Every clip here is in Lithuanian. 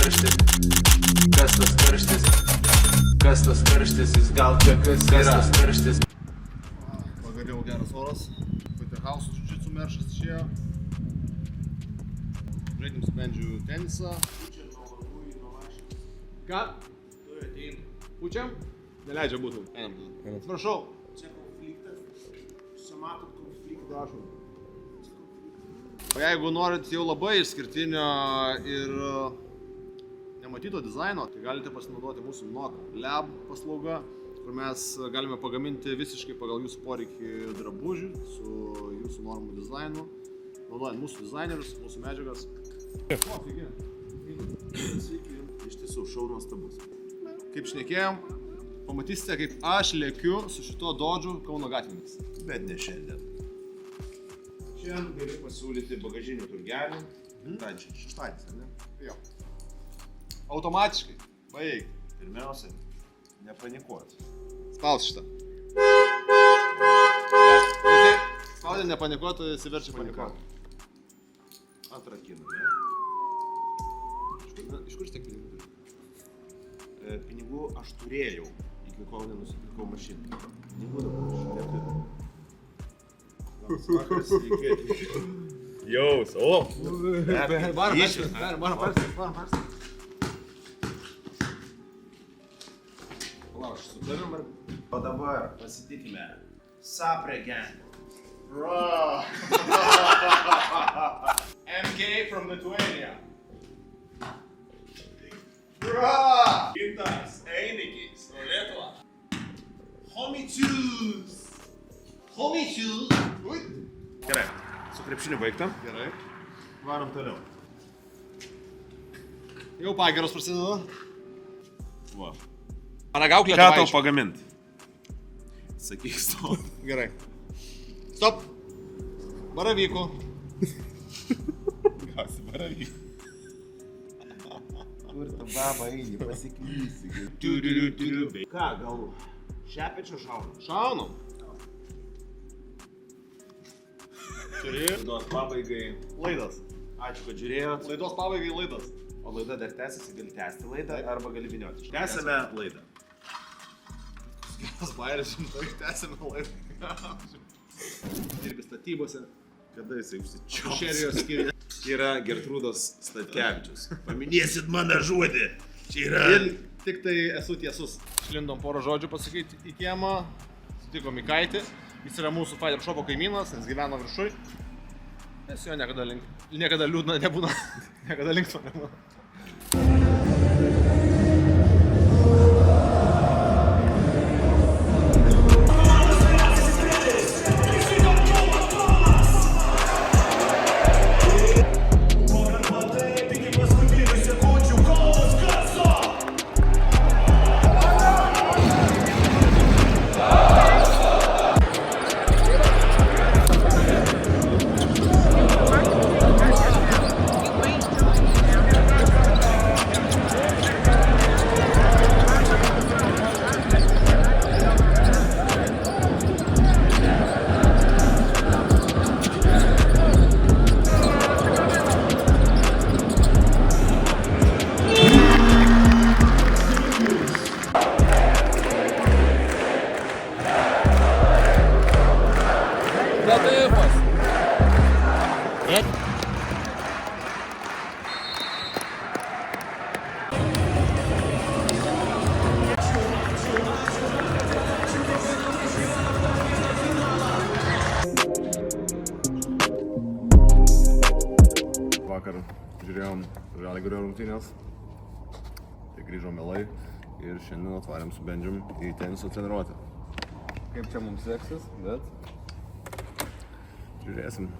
karštis? Kas tas karštis? Kas tas karštis? Jis gal čia kas yra? Kas tas karštis? Pagaliau geras oras. House jiu-jitsu meršas išėjo. Žaidim sprendžiu tenisą. Ką? Turi ateiti. Pučiam? Neleidžia būtų. Einam. Atsiprašau. Čia konfliktas. Čia matot konfliktą. Prašom. O jeigu norit jau labai išskirtinio ir nematyto dizaino, tai galite pasinaudoti mūsų NOC Lab paslauga, kur mes galime pagaminti visiškai pagal jūsų poreikį drabužį su jūsų normų dizainu, naudojant mūsų dizainerius, mūsų medžiagas. O, sveiki. Sveiki. Iš tiesų, šou nuostabus. Kaip šnekėjom, pamatysite, kaip aš lėkiu su šituo dodžu Kauno gatvėmis. Bet ne šiandien. Šiandien galiu pasiūlyti bagažinių turgelį. Šeštadienis, ne? Jo. Automatiškai. Baig. Pirmiausia, nepanikuoti. Spaus šitą. Spaudė nepanikuoti, įsiverčia panikuoti. Atrakinu, ne? Iš kur tiek pinigų turi? Pinigų aš turėjau, iki kol nenusipirkau mašiną. Pinigų dabar aš neturiu. Labas vakaras, sveiki. Jaus, o! Varom parsis. Palauk, su tavim ar... O dabar pasitikime. Sapre gang. Bro! MK from Lithuania. Bro! Gintas, Einikis, nuo Lietuva. Homičius. Ui. Gerai, su krepšiniu baigta. Gerai. Varom toliau. Jau pagiros prasideda. Va. Paragauk Ką Lietuvaičių. tau pagamint? Sakyk, stop. Gerai. Stop. Baravykų. Gausi baravykų. Kur tu baba eini, pasiklysi. Ką, gal šepečio šaunam? Šaunam. Laidos pabaigai. Laidas. Ačiū, kad žiūrėjot. Laidos pabaigai laidas. O laida dar tęsiasi, gali tęsti laidą arba gali vynioti. Tęsime laidą. Geras bairis, šimtai, tęsime laidą. Dirbi statybose. Kada jisai užsičiaus? Šerijos skyriuje. Yra Gertrūdos Statkevičius. Paminėsit mano žodį. Čia yra... Ir tik tai esu tiesus. Išlindom porą žodžių pasakyti į kiemą. Sutikom Mikaitį. Jis yra mūsų Fighter Shopo kaimynas, jis gyvena viršuj. Nes jo niekada liūdna nebūna. Niekada linksma nebūna. Vakar žiūrėjom Žalgirio rungtynės, tai grįžom vėlai ir šiandien atvarėm su Bendžium į teniso treniruotę. Kaip čia mums seksis, bet žiūrėsim.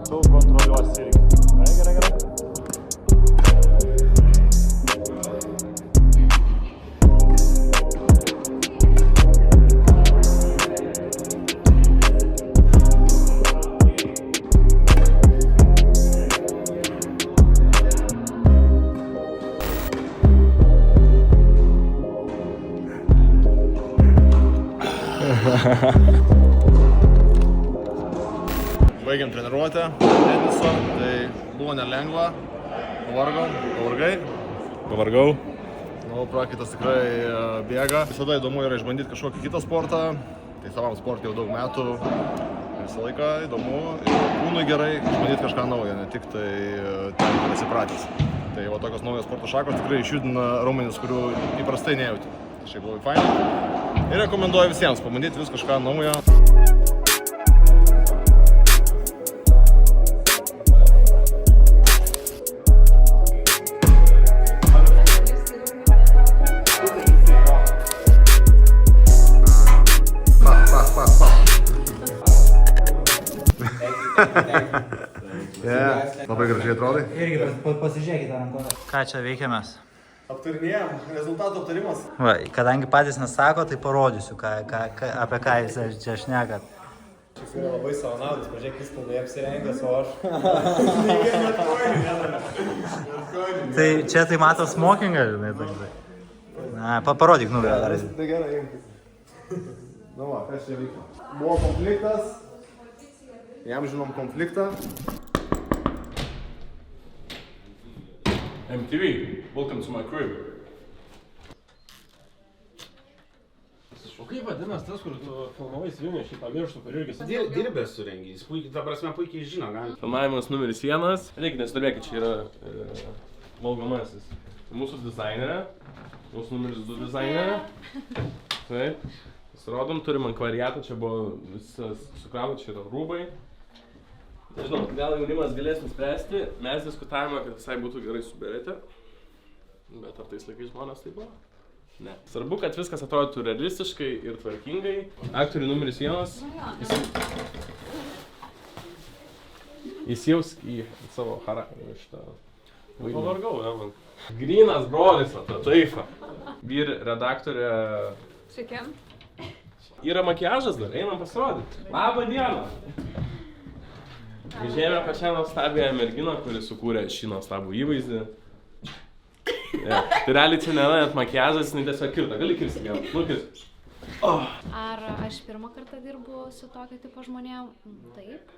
Tu kontroliuosi irgi. Gerai. Baigėm treniruotę, teniso, tai buvo nelengva, pavargau. Nu, prakaitas tikrai bėga. Visada įdomu yra išbandyti kažkokį kitą sportą, tai savam sportui jau daug metų. Visą laiką įdomu ir kūnui gerai išbandyti kažką naujo, ne tik tai ten atsipratęs. Tai va tokios naujos sporto šakos tikrai išjudina raumenis, kurių įprastai nejauti. Šiaip labai fainai. Ir rekomenduoju visiems pabandyti vis kažką naujo. Labai gražiai atrodai. Irgi pasižiūrėkite rankovę. Ką čia veikiamės? Aptarinėjom, rezultatų aptarimas. Va, kadangi patys nesako, tai parodysiu, apie ką jūs čia šnekat. Šis yra labai savanaudas, pažiūrėk, jis pilnai apsirengęs, o aš... Tai čia tai mato smokingą, žinai, toksai. Na, parodyk nugarą dar. Tai gerai, imkis. Nu va, kas čia vyko? Buvo konfliktas. Jam žinom konfliktą. MTV, welcome to my crib. O kaip vadinas tas, kur tu filmavai Vilniuje, šį pamirštų, kur irgi... Dirbęs su renginiais, ta prasme puikiai žino, gali. Filmavimas numeris 1. Reikia nesidomėkit, čia yra valgomasis. Mūsų dizainerė, mūsų numeris 2 dizainerė. Taip, pasirodom, turim ankvariatą, čia buvo visas sukrauta, čia yra rūbai. Nežinau, gal jaunimas galės nuspręsti, mes diskutavome, kad visai būtų gerai su berete. Bet ar tais laikais žmonės taip buvo? Ne. Svarbu, kad viskas atrodytų realistiškai ir tvarkingai. Aktorių numeris 1. Įsijaus į savo šitą vaidmenį. Pavargau, ne man. Grynas brolis, ta taifa. Vyr redaktorė. Sveiki. Yra makiažas dar, einam pasirodyti. Labą dieną. Užėjome pačią nuostabią merginą, kuri sukūrė šį nuostabų įvaizdį. Ja. Tai realiai čia nėra net makiažas, jinai tiesiog kirta. Gali kirsti gal? Nukirsti. Oh. Ar aš pirmą kartą dirbu su tokio tipo žmonėm? Taip.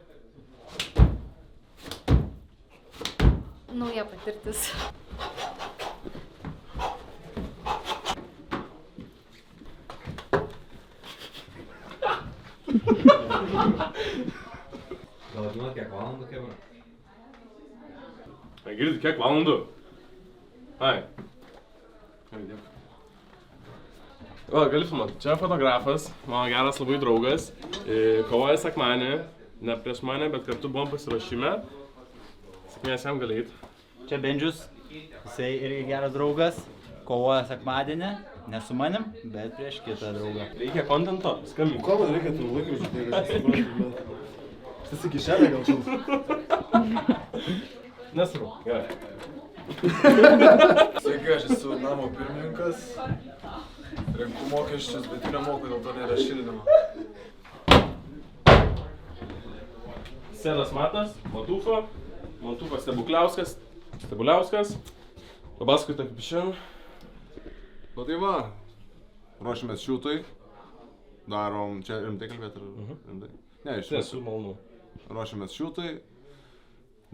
Nauja patirtis. Gal žinot, kiek valandų kebra? Girdit, kiek valandų? Ai. Dėkui. O, gali filmuoti. Čia fotografas, mano geras labai draugas. Kovoja sekmanį. Ne prieš mane, bet kartu buvom pasiruošime. Sėkmės jam gali eit. Čia Bendžius, jisai irgi geras draugas. Kovoja sekmadienį, ne su manim, bet prieš kitą draugą. Reikia kontento, skambink. Ko man reikia tų laikrodžių, tai aš suprantu. Šis iki šiandien gal šaus. Nesvarbu, gerai. Sveiki, aš esu namo pirmininkas. Renku mokesčius, bet jų nemoku, dėl to nėra šildymo. Sedas Matas, Matufas Stebuliauskas. Papaskui tokį pišiam. Nu tai va, ruošiamės šiūtui. Darom, čia rimtai kalbėti ar rimtai? Ne, iš Nesu malonu. ruošiamės šiūtui.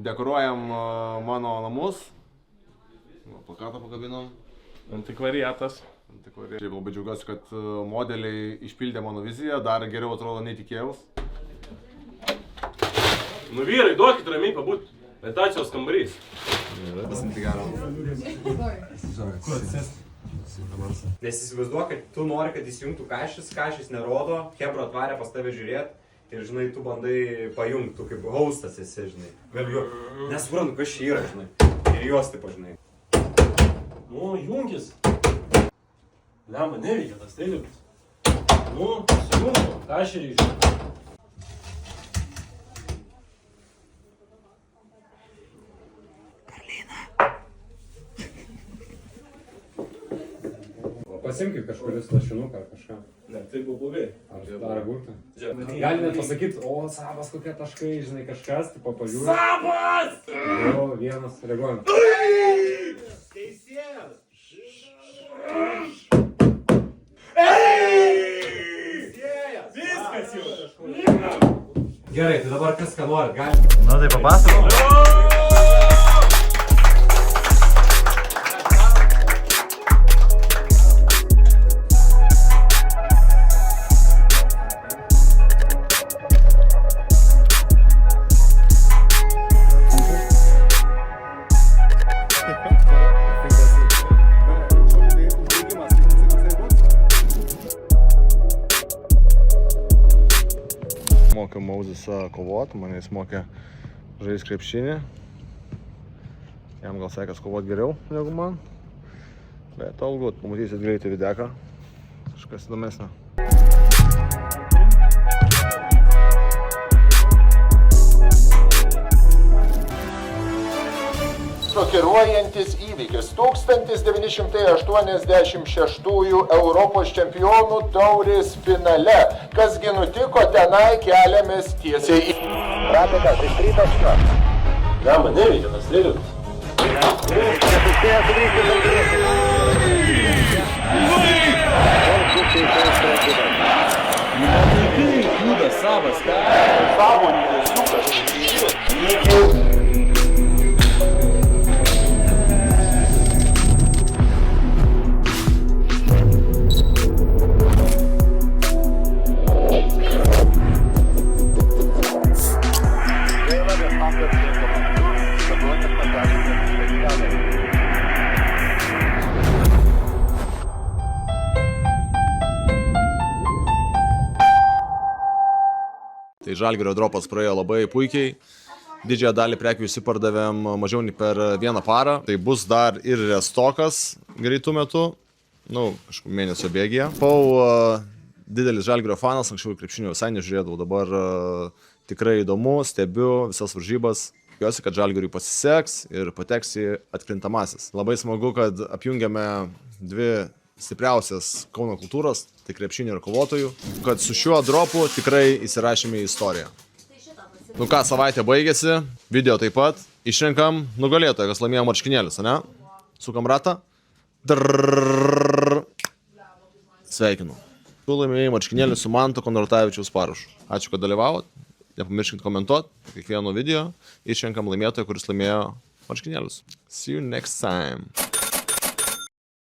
Dekoruojam mano namus. Plakatą pakabinom. Antikvariatas. Šiaip labai džiaugiuosi, kad modeliai išpildė mano viziją, dar geriau atrodo nei tikėjaus. Nu vyrai, duokit ramiai pabūt. Meditacijos kambarys. Pasimti gerą. Nes įsivaizduok, kad tu nori, kad įsijungtų kažkas nerodo, Hebra atvarė pas tave žiūrėt ir, žinai, tu bandai pajungti, tu kaip hostas esi, žinai. Vėlgi, nesuprantu, kas čia yra, žinai. Ir juos taip, žinai. Nu, jungis. Lemba, neveikia tas teiliukas. Nu, sujungu, kašerį žinai. Pasimkit kažkuris lašinuką ar kažką. Ne, tai buvo blogai. Ar dar agurką. Gali net pasakyti, o, Sabas, kokie taškai, žinai, kažkas, tipo pažiūrė. Sabas! Jo, vienas, reaguojam. Teisėjas! Teisėjas! Gerai, tai dabar kas ką norit, galite. Nu tai papasakok. Mokė Mauzesą kovot, mane jis mokė žaisti krepšinį. Jam gal sekės kovot geriau negu man. Bet all good, pamatysit greitai videką. Kažkas įdomesnio. Šokiruojantis įvykis 1986 Europos čempionų taurės finale. Kasgi nutiko tenai, keliamės tiesiai į... Rapidas, iš tritaško. Gama, neveikia tas lėlius. Kūdas savas, ką? Tai Žalgirio dropas praėjo labai puikiai. Didžiąją dalį prekių įsipardavėm mažiau nei per vieną parą. Tai bus dar ir restokas greitų metų, kažkur mėnesio bėgyje. Buvau didelis Žalgirio fanas, anksčiau krepšinio visai nežiūrėdavau, dabar tikrai įdomu, stebiu visas varžybas. Tikiuosi, kad Žalgiriui pasiseks ir pateks į atkrintamasis. Labai smagu, kad apjungiame dvi stipriausias Kauno kultūros, tai krepšinio ir kovotojų, kad su šiuo dropu tikrai įsirašėme į istoriją. Nu ką, savaitė baigėsi, video taip pat, išrenkam nugalėtoją, kas laimėjo marškinėlius, ne? Sukam ratą. Sveikinu. Tu laimėjai marškinėlius su Manto Kondratavičiaus parašu. Ačiū, kad dalyvavot. Nepamirškit komentuoti kiekvieno video. Išrenkam laimėtoją, kuris laimėjo marškinėlius. See you next time.